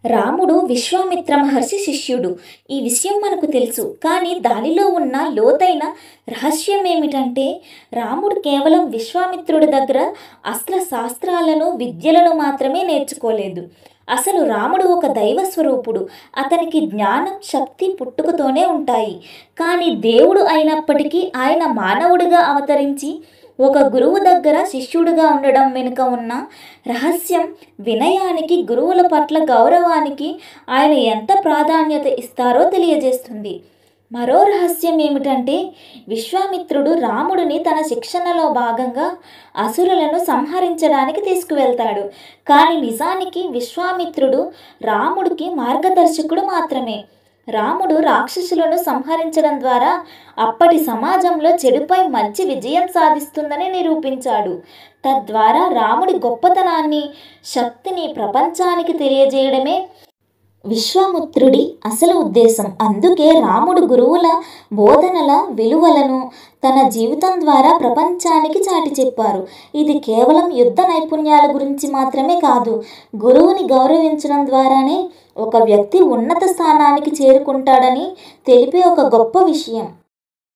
రాముడు విశ్వామిత్ర మహర్షి శిష్యుడు. ఈ విషయం మనకు తెలుసు. కానీ దానిలో ఉన్న లోతైన రహస్యం ఏమిటంటే, రాముడు కేవలం విశ్వామిత్రుడి దగ్గర అస్త్ర శాస్త్రాలను, విద్యలను మాత్రమే నేర్చుకోలేదు. అసలు రాముడు ఒక దైవ స్వరూపుడు. అతనికి జ్ఞానం, శక్తి పుట్టుకతోనే ఉంటాయి. కానీ దేవుడు అయినప్పటికీ ఆయన మానవుడిగా అవతరించి ఒక గురువు దగ్గర శిష్యుడిగా ఉండడం వెనుక ఉన్న రహస్యం వినయానికి, గురువుల పట్ల గౌరవానికి ఆయన ఎంత ప్రాధాన్యత ఇస్తారో తెలియజేస్తుంది. మరో రహస్యం ఏమిటంటే, విశ్వామిత్రుడు రాముడిని తన శిక్షణలో భాగంగా అసురులను సంహరించడానికి తీసుకువెళ్తాడు. కానీ నిజానికి విశ్వామిత్రుడు రాముడికి మార్గదర్శకుడు మాత్రమే. రాముడు రాక్షసులను సంహరించడం ద్వారా అప్పటి సమాజంలో చెడుపై మంచి విజయం సాధిస్తుందని నిరూపించాడు. తద్వారా రాముడి గొప్పతనాన్ని, శక్తిని ప్రపంచానికి తెలియజేయడమే విశ్వామిత్రుడి అసలు ఉద్దేశం. అందుకే రాముడు గురువుల బోధనల విలువలను తన జీవితం ద్వారా ప్రపంచానికి చాటి చెప్పారు. ఇది కేవలం యుద్ధ నైపుణ్యాల గురించి మాత్రమే కాదు, గురువుని గౌరవించడం ద్వారానే ఒక వ్యక్తి ఉన్నత స్థానానికి చేరుకుంటాడని తెలిపే ఒక గొప్ప విషయం.